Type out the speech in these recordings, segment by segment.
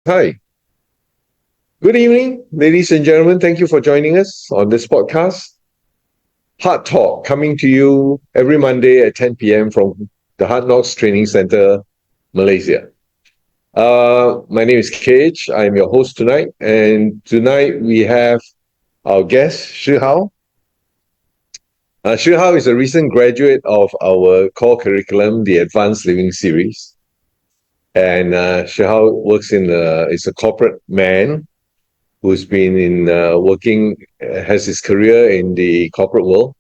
Hi, good evening, ladies and gentlemen. Thank you for joining us on this podcast. Hard Talk coming to you every Monday at 10 p.m. from the Hard Knocks Training Center, Malaysia. My name is Cage. I'm your host tonight. And tonight we have our guest, Shi Hao. Shi Hao is a recent graduate of our core curriculum, the Advanced Living Series. And Shi Hao works is a corporate man who's been in working, has his career in the corporate world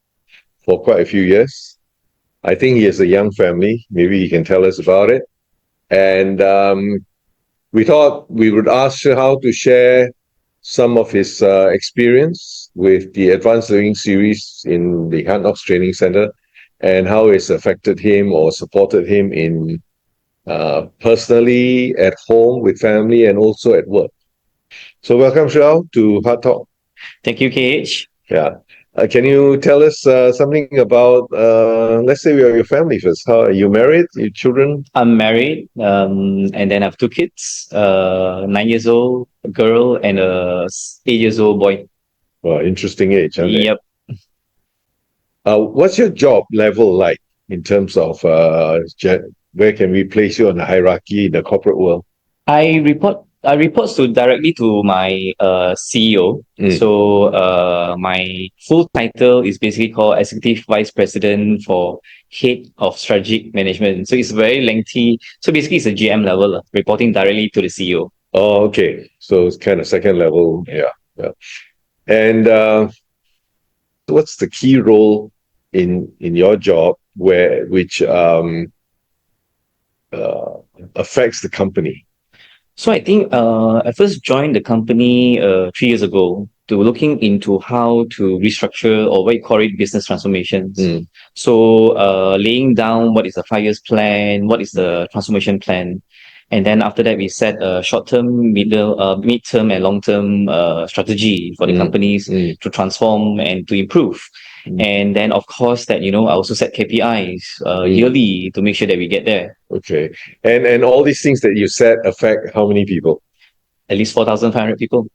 for quite a few years. I think he has a young family. Maybe he can tell us about it. And we thought we would ask Shihao to share some of his experience with the Advanced Living series in the Hard Knocks Training Center and how it's affected him or supported him in personally, at home, with family, and also at work. So welcome, Shihao, to Hard Talk. Thank you, KH. Yeah. Can you tell us something about, let's say, your family first? How are you married? Your children? I'm married, and then I have two kids, 9 years old a girl and a 8 years old boy. Well, interesting age, aren't they? Yep. What's your job level like in terms of where can we place you on the hierarchy in the corporate world? I report directly to my CEO. Mm. So my full title is basically called Executive Vice President for Head of Strategic Management. So it's very lengthy. So basically it's a GM level, reporting directly to the CEO. Oh, okay. So it's kind of second level. Yeah. Yeah. And what's the key role in your job which uh, affects the company? So I think I first joined the company 3 years ago to looking into how to restructure or what you call it business transformations. Mm. So laying down what is the 5 years plan, what is the transformation plan, and then after that we set a short-term, mid-term, and long-term strategy for the companies to transform and to improve. And then of course that I also set KPIs yearly to make sure that we get there. Okay. And all these things that you said affect how many people? At least 4,500 people.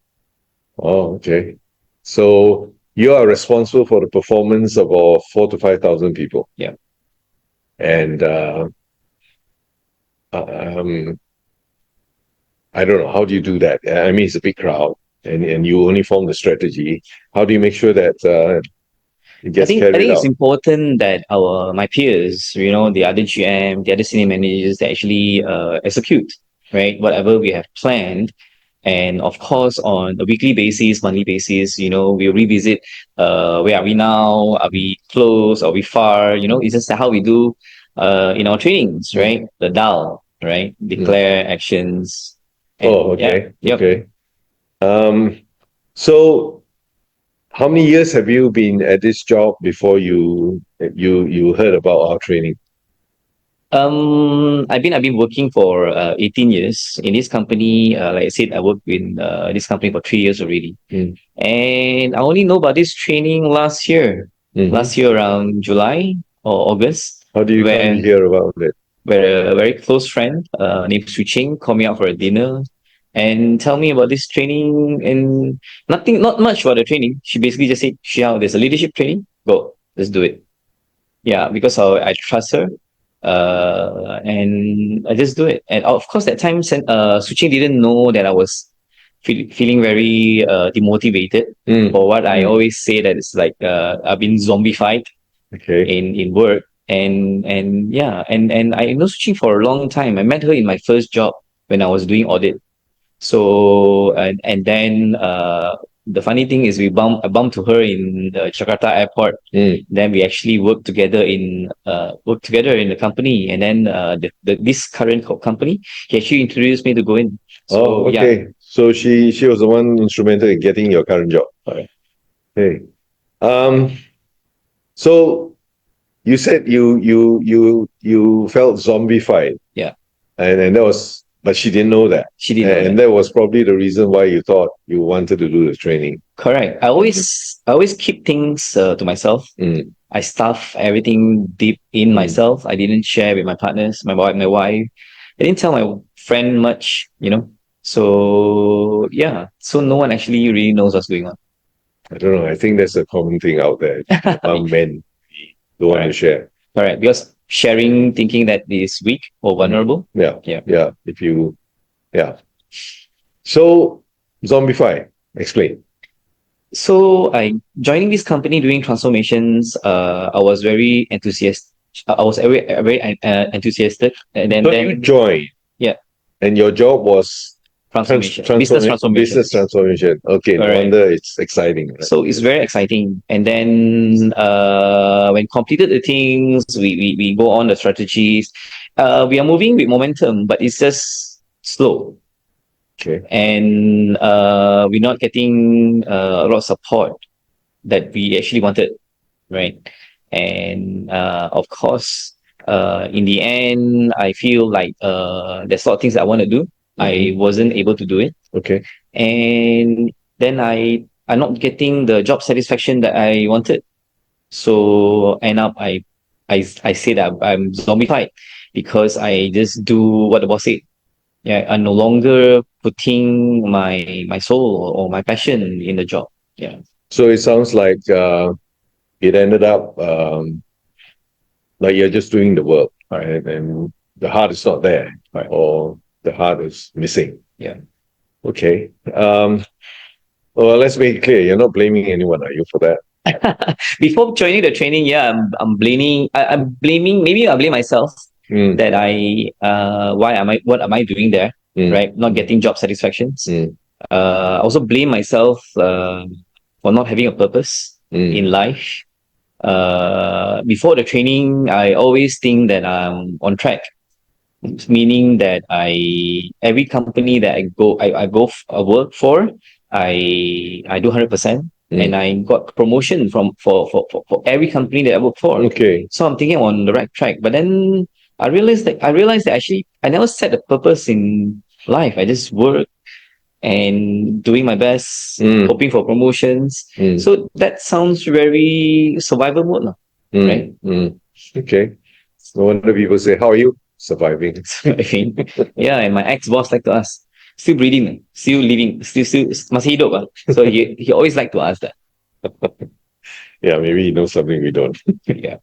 Oh, okay. So you are responsible for the performance of about 4 to 5 thousand people. Yeah. And um, I don't know, how do you do that? I mean, it's a big crowd, and you only form the strategy. How do you make sure that it I gets think I carried think it's out? important that my peers, the other GM, the other senior managers, they actually execute, right, whatever we have planned. And of course, on a weekly basis, monthly basis, we'll revisit where are we now? Are we close? Are we far? It's just how we do in our trainings, right? The DAL, right? Declare actions. And Oh, yeah, okay. yep. Okay. Um, so how many years have you been at this job before you heard about our training? I've been working for 18 years in this company. Like I said, I worked in this company for 3 years already, Mm. and I only know about this training last year. Mm-hmm. Last year around July or August, How do you come to where hear about it? where a very close friend named Su Ching called me out for a dinner and tell me about this training and not much about the training. She basically just said, "Xiao, there's a leadership training. Go, let's do it." Yeah, because I trust her, and I just do it. And of course, that time, Suchi didn't know that I was feeling very demotivated, Mm. or what I Mm. always say that it's like I've been zombified Okay. in work, and yeah, and I know Suchi for a long time. I met her in my first job when I was doing audit. So and then the funny thing is I bumped to her in the Jakarta airport. Mm. Then we actually worked together in the company, and then this current company, he actually introduced me to go in. Oh, So yeah. okay. So she was the one instrumental in getting your current job. Correct. Okay. Um, so you said you felt zombified, Yeah, and that was, but she didn't know that, she didn't know and that. that was probably the reason why you thought you wanted to do the training. Correct. I always keep things to myself. Mm. I stuff everything deep in Mm. myself. I didn't share with my partners, my wife. I didn't tell my friend much. So yeah, so no one actually really knows what's going on. I don't know. I think that's a common thing out there among men. Don't want to Correct. share. Correct. Because sharing, thinking that is weak or vulnerable. Yeah. Yeah. Yeah. If you, yeah. So, Zombify, explain. So I joining this company doing transformations. I was very enthusiastic. I was very enthusiastic, and So you then joined, yeah, and your job was business business transformations. transformation. Okay, no Correct. wonder it's exciting. Right? So it's very exciting. And then when completed the things, we go on the strategies. We are moving with momentum, but it's just slow. Okay. And we're not getting a lot of support that we actually wanted, right? And of course, in the end, I feel like there's a lot of things I want to do. I wasn't able to do it. Okay. And then I'm not getting the job satisfaction that I wanted. So end up I say that I'm zombified because I just do what the boss said. Yeah, I'm no longer putting my soul or my passion in the job. Yeah. So it sounds like it ended up like you're just doing the work, right? And the heart is not there, Right. or the heart is missing. Yeah. Okay. Well, let's make it clear. You're not blaming anyone, are you, for that? Before joining the training, yeah, I'm blaming. I'm blaming. Maybe I blame myself that why am I? What am I doing there? Right, not getting job satisfactions. I also blame myself for not having a purpose in life. Before the training, I always think that I'm on track, meaning that every company that I work for, I do 100%, and I got promotion for every company that I work for. Okay. So I'm thinking I'm on the right track. But then I realized that actually I never set a purpose in life. I just work and doing my best, hoping for promotions. So that sounds very survival mode, right? Okay. No wonder people say, "How are you surviving?" I think, yeah, and my ex-boss like to ask, still breathing, still living, still masih hidup, ah? So he always like to ask that. Yeah, maybe he knows something we don't. Yeah.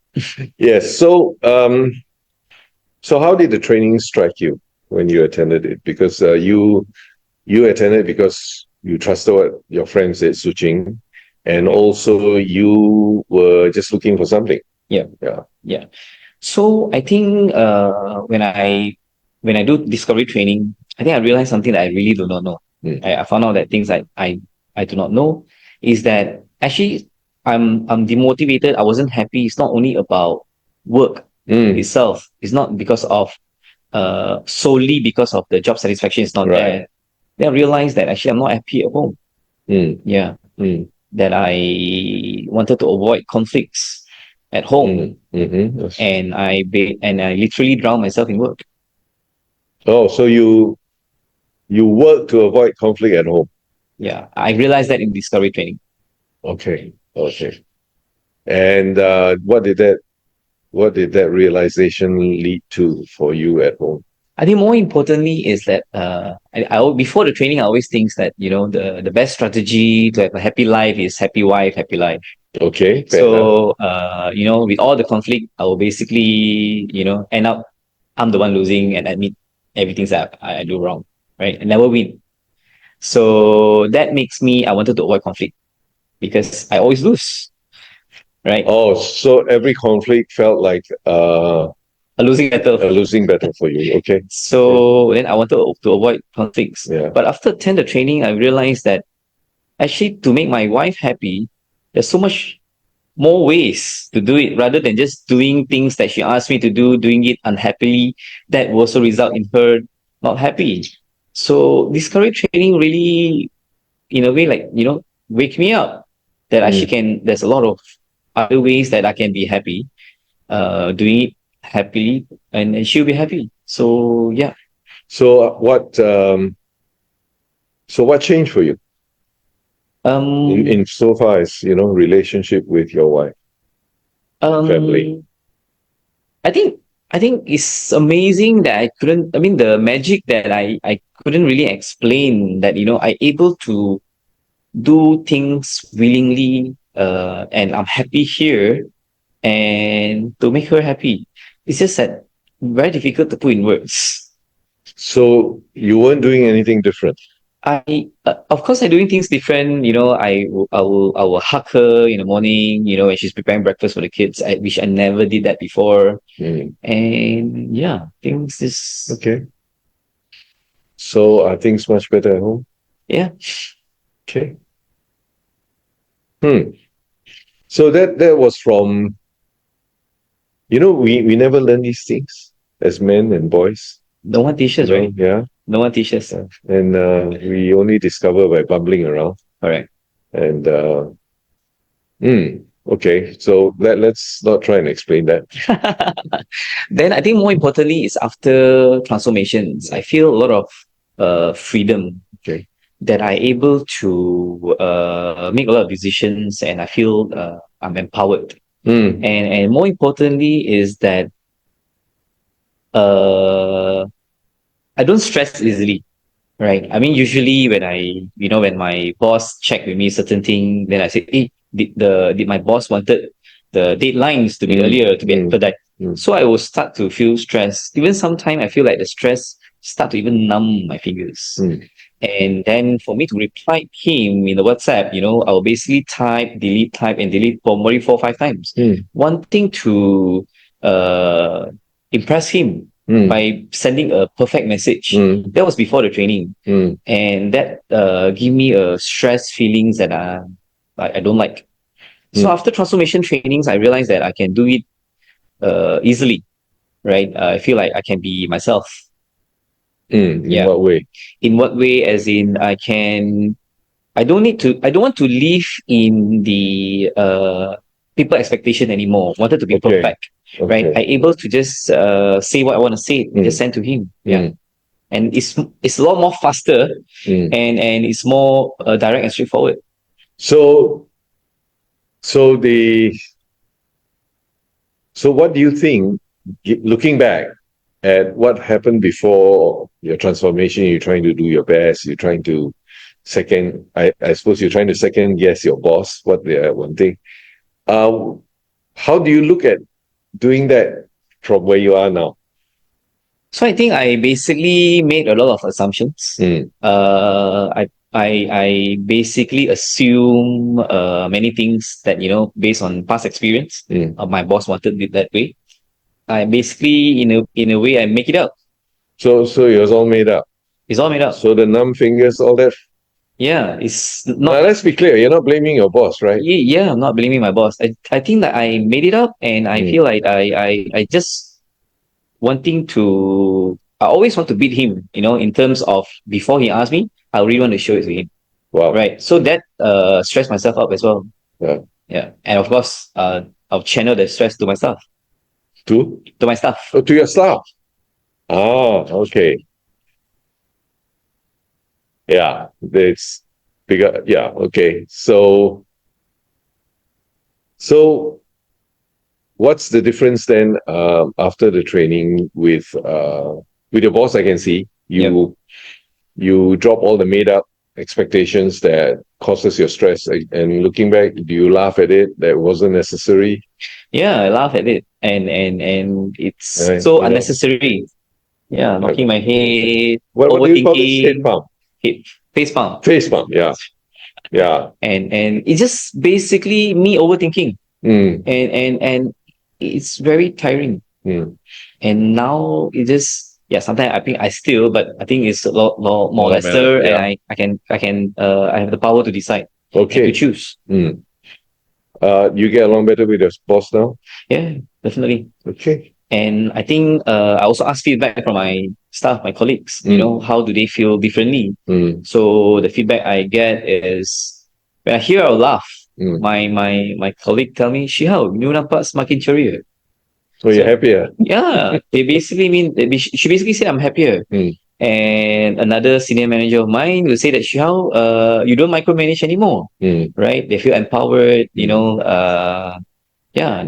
Yes. So how did the training strike you when you attended it? Because you attended because you trusted what your friend said, Suching, and also you were just looking for something. Yeah. Yeah. Yeah. So I think when I do discovery training, I think I realized something that I really do not know. I found out that things I do not know is that actually I'm demotivated. I wasn't happy. It's not only about work itself. It's not because of solely because of the job satisfaction is not there. Then I realized that actually I'm not happy at home. Yeah. That I wanted to avoid conflicts at home, Yes. and I literally drowned myself in work. Oh, so you work to avoid conflict at home. Yeah, I realized that in discovery training. Okay. Okay. And what did that realization lead to for you at home? I think more importantly is that before the training, I always think that the best strategy to have a happy life is happy wife, happy life. Okay, fair enough. So with all the conflict, I will basically end up I'm the one losing and admit everything that I do wrong, right? I never win. So that makes me I wanted to avoid conflict because I always lose, right? Oh, so every conflict felt like A losing battle. a losing battle for you. Okay. So then I wanted to avoid conflicts. Yeah. But after 10 the training, I realized that actually to make my wife happy, there's so much more ways to do it rather than just doing things that she asked me to do, doing it unhappily. That will also result in her not happy. So this career training really, in a way, like, wake me up that actually there's a lot of other ways that I can be happy, doing it happily, and she'll be happy. So yeah. So what changed for you in so far as relationship with your wife, family? I think it's amazing that I couldn't. I mean, the magic that I couldn't really explain that, I able to do things willingly, and I'm happy here, and to make her happy. It's just that very difficult to put in words. So you weren't doing anything different. Of course, I'm doing things different. I will hug her in the morning. When she's preparing breakfast for the kids, which I never did that before. And yeah, things is Okay. So are things much better at home? Yeah. Okay. So that was from, we never learn these things as men and boys. No one teaches, right? Yeah. No one teaches. Yeah. And we only discover by bumbling around. Correct. And okay. So let's not try and explain that. Then I think more importantly is after transformations, I feel a lot of freedom. Okay. That I able to make a lot of decisions, and I feel I'm empowered. And more importantly is that I don't stress easily, right? I mean, usually when my boss check with me certain thing, then I say, hey, did my boss wanted the deadlines to be earlier, to be expedite? So I will start to feel stressed. Even sometimes I feel like the stress start to even numb my fingers. And then for me to reply him in the WhatsApp, I will basically type, and delete probably 4 or 5 times, wanting to impress him by sending a perfect message. That was before the training, and that give me a stress feelings that I don't like. So after transformation trainings, I realized that I can do it easily, right? I feel like I can be myself. In what way? In what way? As in, I don't want to live in the people expectation anymore. Wanted to be perfect, right? I able to just say what I want to say, just send to him. Yeah. And it's a lot more faster, and it's more direct and straightforward. So what do you think, looking back at what happened before your transformation? You're trying to do your best. You're trying to I suppose you're trying to second guess your boss, what they are wanting. How do you look at doing that from where you are now? So I think I basically made a lot of assumptions. I basically assume many things that based on past experience. My boss wanted it that way. I basically in a way I make it up. So it was all made up. It's all made up. So the numb fingers, all that. Yeah, it's not. Now, let's be clear. You're not blaming your boss, right? Yeah, I'm not blaming my boss. I think that I made it up, and I feel like I just wanting to. I always want to beat him. In terms of before he asked me, I really want to show it to him. Wow. Right. So that stressed myself up as well. Yeah. Yeah. And of course, I'll channel the stress to my staff. To my staff. Oh, to your staff. Ah, okay. Yeah, it's bigger. Yeah, okay. So what's the difference then after the training with your boss? I can see you drop all the made up expectations that causes your stress, and looking back, do you laugh at it? That wasn't necessary. Yeah, I laugh at it, and it's so unnecessary. Yeah, knocking my head, what do you call this? Head overthinking, palm. face palm. Face palm, yeah. Yeah. And it's just basically me overthinking. And it's very tiring. And now it just sometimes I think I still, but I think it's a lot more lesser, and I have the power to decide. Okay. To choose. You get along better with your boss now? Yeah, definitely. Okay. And I think I also ask feedback from my staff, my colleagues. How do they feel differently? So the feedback I get is when I hear, I'll laugh. My colleague tell me, Shihao, you nampak semakin ceria. So you're happier? Yeah, they basically she basically said I'm happier. And another senior manager of mine will say that, Shihao, you don't micromanage anymore, right? They feel empowered. They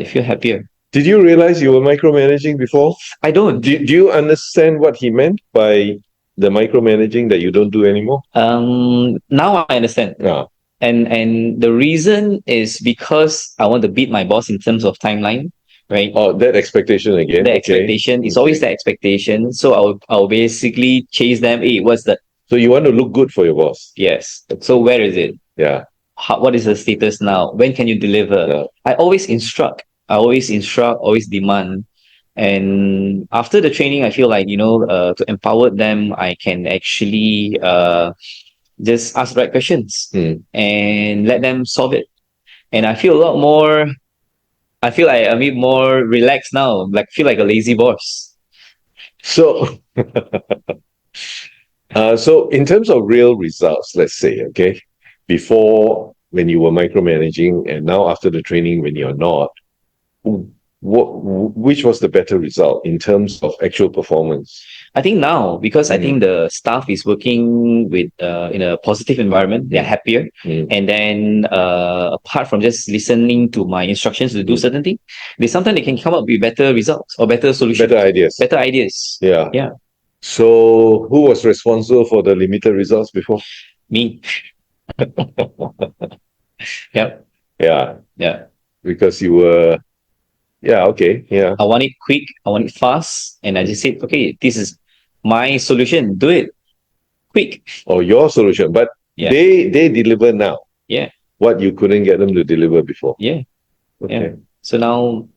feel happier. Did you realize you were micromanaging before? I don't. Do you understand what he meant by the micromanaging that you don't do anymore? Now I understand. Yeah. And the reason is because I want to beat my boss in terms of timeline, right? Oh, that expectation again. The Okay. expectation is always the expectation. So I'll basically chase them. Hey, what's the So you want to look good for your boss. yes? So where is it? Yeah. What is the status now? When can you deliver? Yeah. I always instruct. I always instruct. Always demand. And after the training, I feel like to empower them, I can actually just ask the right questions and let them solve it. And I feel a lot more. I feel like I'm a bit more relaxed now. Like feel like a lazy boss. So, so in terms of real results, let's say, okay, before when you were micromanaging and now after the training when you're not, which was the better result in terms of actual performance? I think now because I think the staff is working with in a positive environment, they're happier. And then apart from just listening to my instructions to do certain things, sometimes they can come up with better results or better solutions, Better ideas. better ideas. Yeah. Yeah. So who was responsible for the limited results before? Me. Yep. Yeah. Yeah. Because you were, yeah, okay, yeah. I want it quick. I want it fast. And I just said, okay, this is my solution. Do it quick. Or your solution, but Yeah. they deliver now. Yeah. What you couldn't get them to deliver before. Yeah. Okay. Yeah. So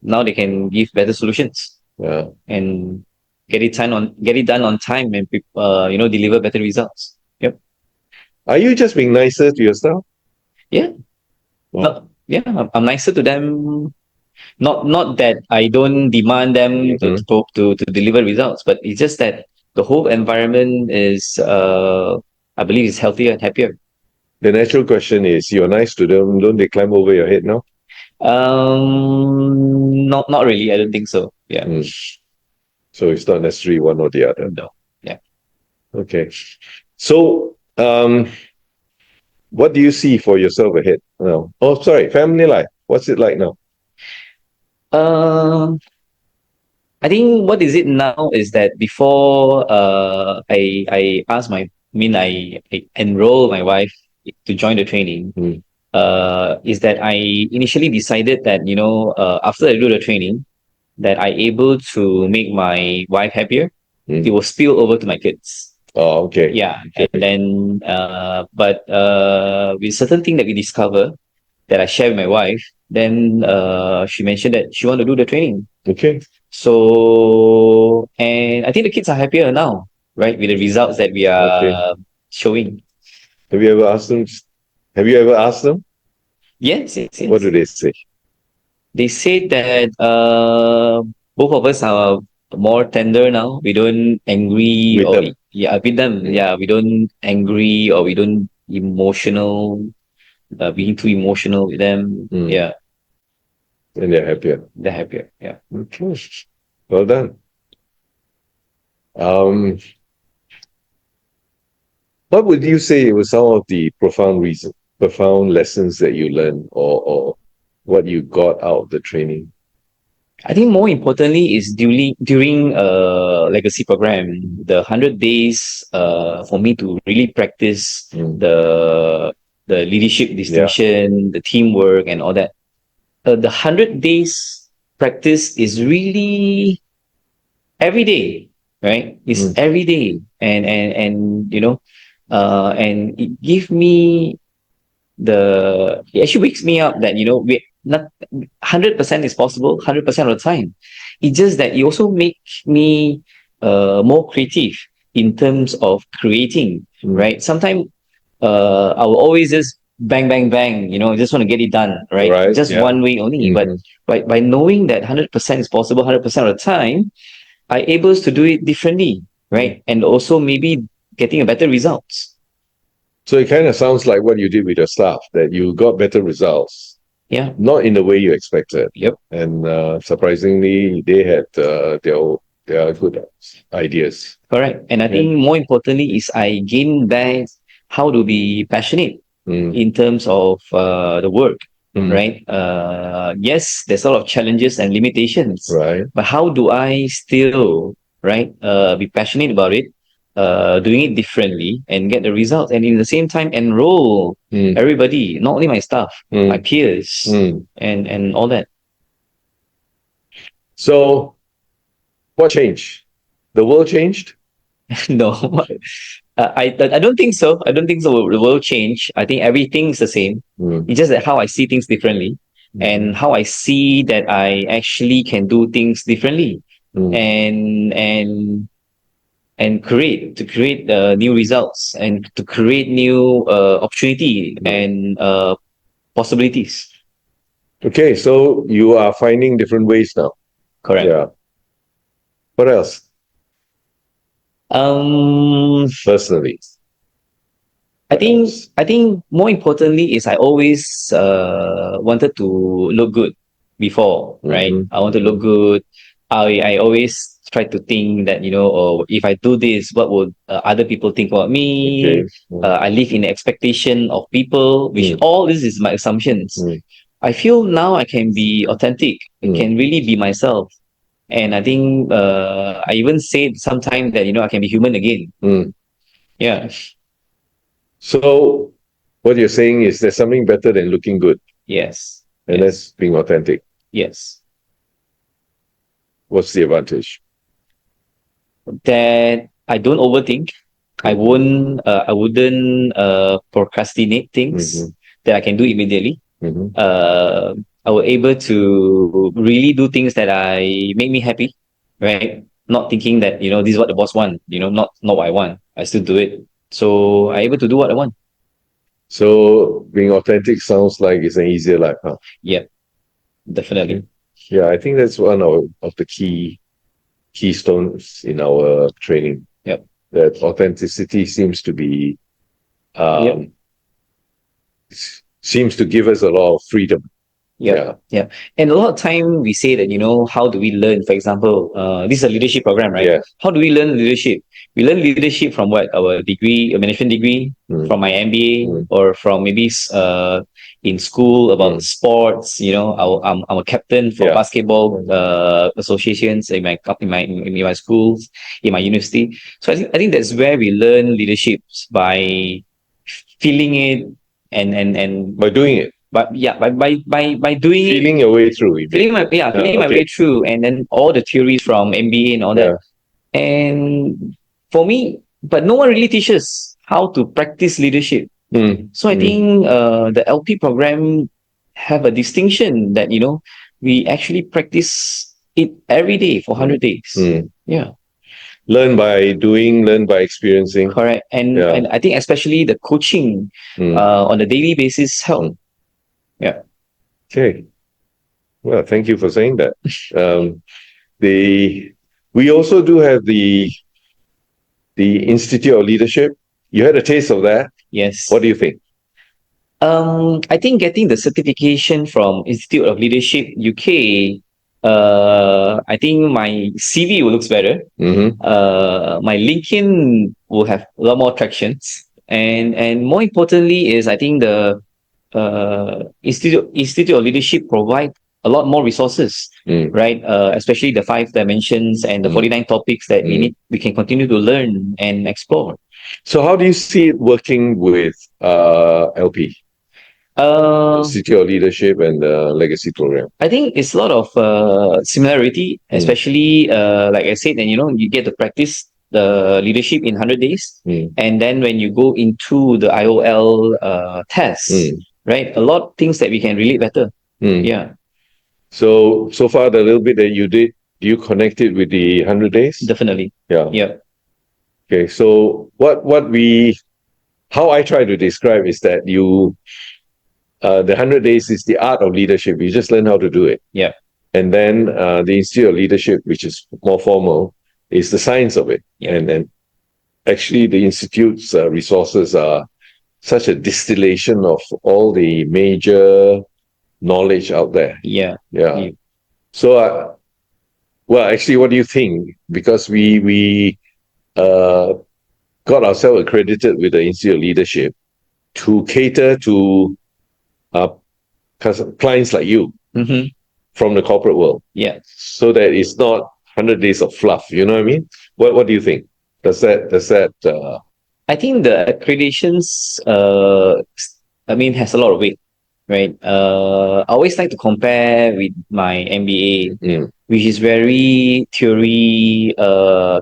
now they can give better solutions. Yeah. And get it done on time and deliver better results. Yep. Are you just being nicer to your staff? Yeah. Wow. Yeah. I'm nicer to them. Not that I don't demand them to deliver results, but it's just that the whole environment is I believe is healthier and happier. The natural question is, you're nice to them, don't they climb over your head now? Not really. I don't think so. Yeah. So it's not necessarily one or the other. No. Yeah. Okay. So, what do you see for yourself ahead now? Oh, sorry, family life. What's it like now? I think what is it now is that before I asked I enroll my wife to join the training. Is that I initially decided that after I do the training that I able to make my wife happier. It will spill over to my kids. Oh, okay. Yeah, and then but with certain thing that we discover that I share with my wife, then she mentioned that she want to do the training. Okay. So, and I think the kids are happier now, right? With the results that we are showing. Have you ever asked them? Have you ever asked them? Yes. What do they say? They say that both of us are more tender now. We don't angry With them. Yeah, with them. Yeah, we don't angry or we don't emotional. Being too emotional with them. Yeah. And they're happier. They're happier. Yeah. Okay. Well done. What would you say were some of the profound lessons that you learned, or what you got out of the training? I think more importantly is during legacy program, the 100 days for me to really practice the leadership distinction, the teamwork and all that. The 100 days practice is really every day, right? It's every day. And and it gives me it actually wakes me up that we not 100% is possible 100% of the time. It's just that it also makes me more creative in terms of creating, right? Sometimes I will always just bang bang bang, just want to get it done, right? Just one way only. But by knowing that 100% is possible 100% of the time, I able to do it differently, right? And also maybe getting a better results. So it kind of sounds like what you did with your staff, that you got better results. Yeah. Not in the way you expected. Yep. And surprisingly, they had their good ideas. Correct. And I think more importantly is I gain back how to be passionate in terms of the work, right? Yes, there's a lot of challenges and limitations, Right. but how do I still, right, be passionate about it? doing it differently and get the results, and in the same time enroll everybody, not only my staff, my peers, and all that. So, what changed? The world changed? No, I don't think so. I don't think so. The world change. I think everything's the same. It's just that how I see things differently, and how I see that I actually can do things differently, and and and create new results, and to create new opportunity and possibilities. Okay, so you are finding different ways now. Correct. Yeah. What else? Personally, I think more importantly is I always wanted to look good before, right? I want to look good. I always try to think that, oh, if I do this, what would other people think about me? Okay. I live in the expectation of people, which all this is my assumptions. I feel now I can be authentic. I can really be myself. And I think I even said sometime that, I can be human again. Yeah. So, what you're saying is there's something better than looking good, Yes. and Yes. that's being authentic. Yes. What's the advantage? That I don't overthink. I wouldn't procrastinate things that I can do immediately. I was able to really do things that I make me happy, right? Not thinking that, this is what the boss want, not what I want. I still do it. So I'm able to do what I want. So, being authentic sounds like it's an easier life, huh? Yeah, definitely. Yeah, I think that's one of the keystones in our training. Yep. That authenticity seems to be seems to give us a lot of freedom. Yeah. And a lot of time we say that, how do we learn? For example, this is a leadership program, right? Yeah. How do we learn leadership? We learn leadership from what? Our degree, a management degree, from my MBA, or from maybe in school about sports. I'm a captain for basketball associations in my schools, in my university. So I think that's where we learn leadership, by feeling it, and By doing it. But yeah, by doing it, Feeling your way through. You mean? feeling my way through, and then all the theories from MBA and all that. And for me, but no one really teaches how to practice leadership. So I think the LP program have a distinction that, we actually practice it every day for 100 days. Yeah. Learn by doing, learn by experiencing. Correct. And I think especially the coaching on a daily basis help. Yeah. Okay. Well, thank you for saying that. We also do have the Institute of Leadership. You had a taste of that. Yes. What do you think? I think getting the certification from Institute of Leadership UK, I think my CV will looks better. My LinkedIn will have a lot more tractions, and more importantly is I think the Institute of Leadership provide a lot more resources, right? Especially the 5 dimensions and the 49 topics that we can continue to learn and explore. So how do you see it working with LP? Institute of Leadership and the Legacy Program. I think it's a lot of similarity, especially like I said, and you get to practice the leadership in 100 days, and then when you go into the IOL test, right? A lot of things that we can relate better. Yeah. So far, the little bit that you did, do you connect it with the 100 days? Definitely. Yeah. Yeah. Okay. So how I try to describe is that the 100 days is the art of leadership. You just learn how to do it. Yeah. And then the Institute of Leadership, which is more formal, is the science of it. Yeah. And actually, the Institute's resources are such a distillation of all the major knowledge out there. Yeah. Yeah. So, well, actually, what do you think? Because we got ourselves accredited with the Institute of Leadership to cater to clients like you from the corporate world. Yeah. So that it's not 100 days of fluff. You know what I mean? What do you think? Does that I think the accreditations, I mean, has a lot of weight, right? I always like to compare with my MBA, which is very theory,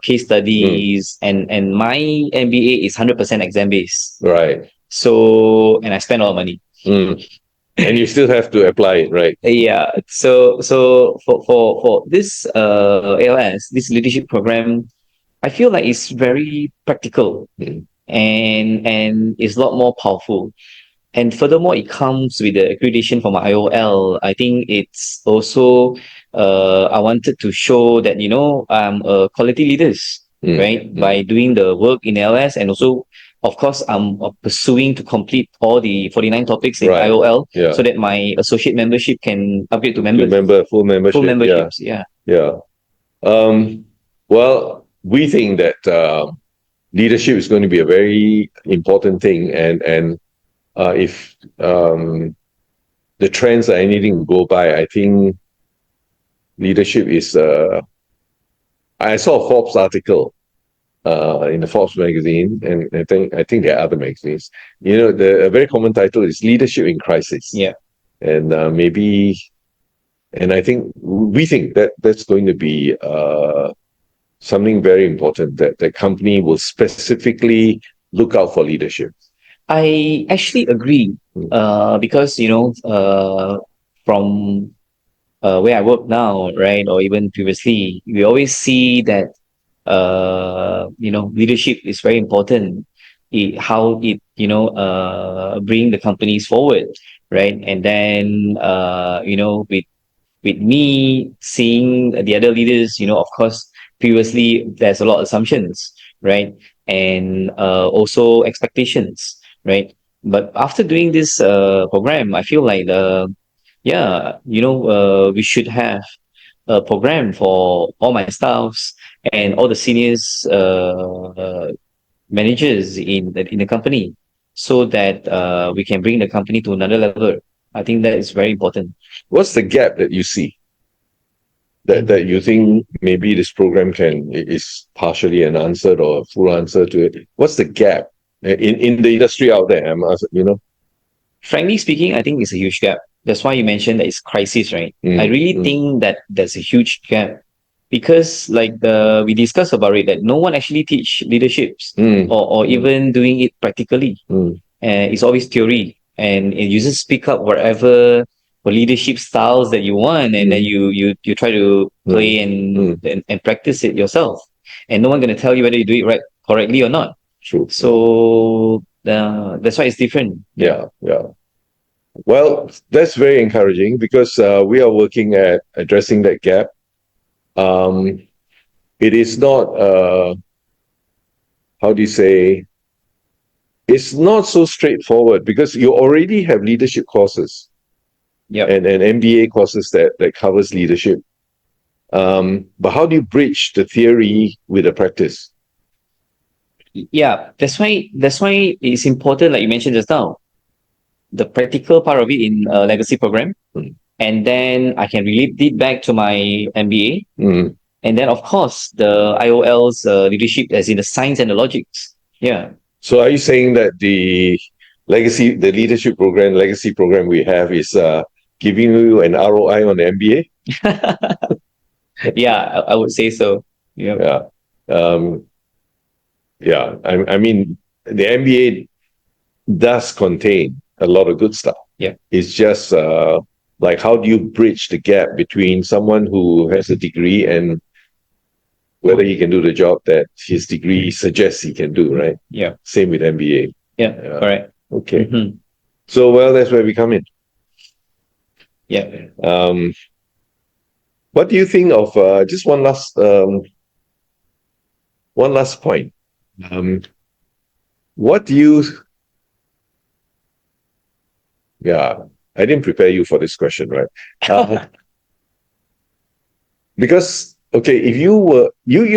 case studies, and my MBA is 100% exam based. right? So, and I spend a lot of money. And you still have to apply it, right? Yeah. So for this ALS, this leadership program, I feel like it's very practical and is a lot more powerful. And furthermore, it comes with the accreditation from IOL. I think it's also I wanted to show that I'm a quality leaders, right? By doing the work in LS, and also of course I'm pursuing to complete all the 49 topics in Right. IOL Yeah. so that my associate membership can upgrade to To members. full membership. Full memberships, yeah. Yeah. Well, we think that leadership is going to be a very important thing, and if the trends are anything to go by, I think leadership is. I saw a Forbes article in the Forbes magazine, and I think there are other magazines. A very common title is "Leadership in Crisis." Yeah. And maybe, and I think we think that that's going to be something very important, that the company will specifically look out for leadership. I actually agree because from where I work now, right, or even previously, we always see that leadership is very important. How it bring the companies forward, right? And then with me seeing the other leaders, of course, previously there's a lot of assumptions, right? And also expectations, right? But after doing this program, I feel like we should have a program for all my staffs and all the seniors managers in the company, so that we can bring the company to another level. I think that is very important. What's the gap that you see, that you think maybe this program is partially an answer or a full answer to it? What's the gap in the industry out there? Frankly speaking, I think it's a huge gap. That's why you mentioned that it's crisis, right? I really think that there's a huge gap, because we discussed about it, that no one actually teach leaderships or even doing it practically. It's always theory, and you just pick up whatever leadership styles that you want, and then you try to play and practice it yourself, and no one gonna tell you whether you do it right correctly or not. True. So that's why it's different. Yeah. Well, that's very encouraging, because we are working at addressing that gap. It is not, how do you say, it's not so straightforward, because you already have leadership courses. Yeah. And MBA courses that covers leadership. But how do you bridge the theory with the practice? Yeah, that's why it's important, like you mentioned just now, the practical part of it in a legacy program, and then I can relate it back to my MBA, and then of course the IOL's leadership, as in the science and the logics. Yeah. So are you saying that the leadership program, legacy program we have is giving you an ROI on the MBA? Yeah, I would say so. Yeah. I mean, the MBA does contain a lot of good stuff. Yeah. It's just like, how do you bridge the gap between someone who has a degree and whether he can do the job that his degree suggests he can do, right? Yeah. Same with MBA. Yeah. Correct. Okay. So, well, that's where we come in. Yeah. What do you think of just one last point? What do you? Yeah, I didn't prepare you for this question, right? Because if you're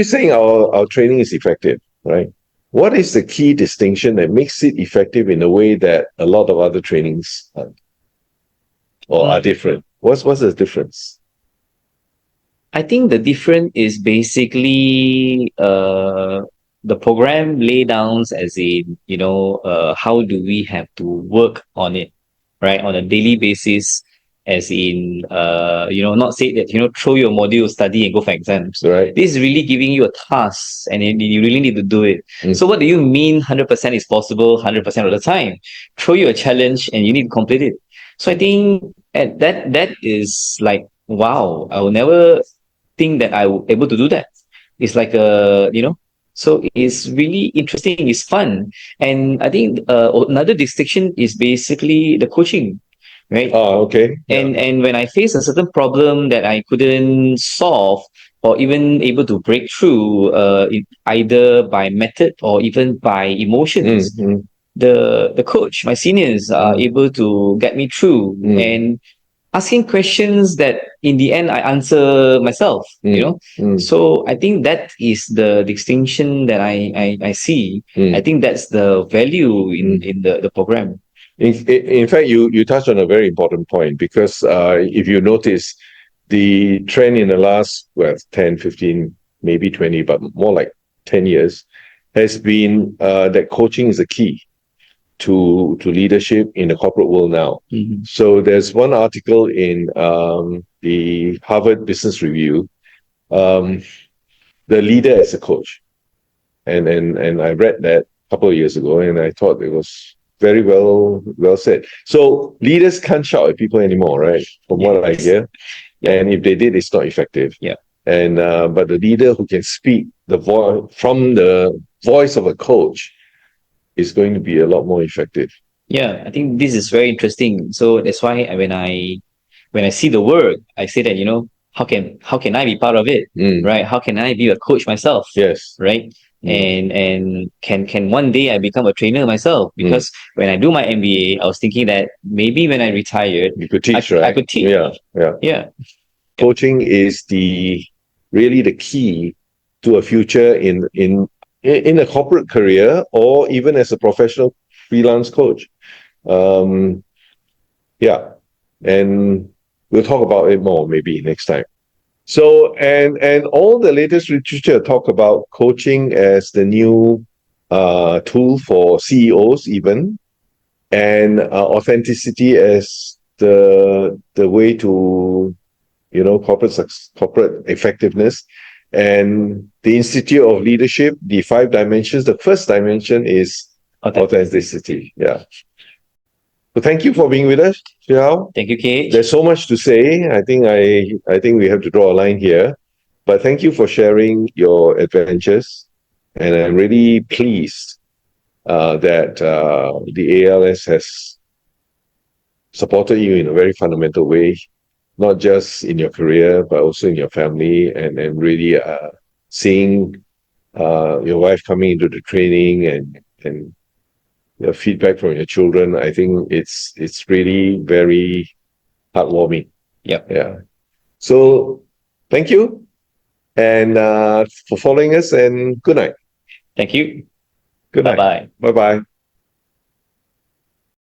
saying our training is effective, right? What is the key distinction that makes it effective in a way that a lot of other trainings are different? What's the difference? I think the difference is basically the program lay downs as in, how do we have to work on it, right, on a daily basis, as in, not say that, throw your module, study, and go for exams. Right. This is really giving you a task, and you really need to do it. So what do you mean 100% is possible 100% of the time? Throw you a challenge and you need to complete it. So I think that is like, wow, I will never think that I will able to do that. It's like so it's really interesting. It's fun, and I think another distinction is basically the coaching, right? Oh, okay. And when I face a certain problem that I couldn't solve or even able to break through, either by method or even by emotions, the coach, my seniors, are able to get me through and asking questions that in the end I answer myself. So I think that is the distinction that I see. I think that's the value in the program. In fact, you touched on a very important point, because if you notice, the trend in the last, well, 10, 15, maybe 20, but more like 10 years, has been that coaching is the key to leadership in the corporate world now. So there's one article in the Harvard Business Review, the leader as a coach, and I read that a couple of years ago, and I thought it was very well said. So leaders can't shout at people anymore, right? From what I hear, and if they did, it's not effective. Yeah. And but the leader who can speak the voice from the voice of a coach is going to be a lot more effective. Yeah, I think this is very interesting. So that's why when I see the work, I say that, how can I be part of it, right? How can I be a coach myself? Yes. Right. And can one day I become a trainer myself? Because when I do my MBA, I was thinking that maybe when I retired, you could teach, I right? could teach. Yeah. Coaching is really the key to a future in a corporate career, or even as a professional freelance coach. Yeah, and we'll talk about it more maybe next time. So, and all the latest literature talk about coaching as the new tool for CEOs, even, and authenticity as the way to corporate effectiveness. And the Institute of Leadership, the 5 dimensions. The first dimension is authenticity. Yeah. So thank you for being with us, Xiao. Thank you, Kate. There's so much to say. I think we have to draw a line here. But thank you for sharing your adventures. And I'm really pleased that the ALS has supported you in a very fundamental way, not just in your career, but also in your family, and really seeing your wife coming into the training and the feedback from your children. I think it's really very heartwarming. Yep. Yeah. So thank you, and for following us, and good night. Thank you. Good night. Bye-bye. Bye-bye.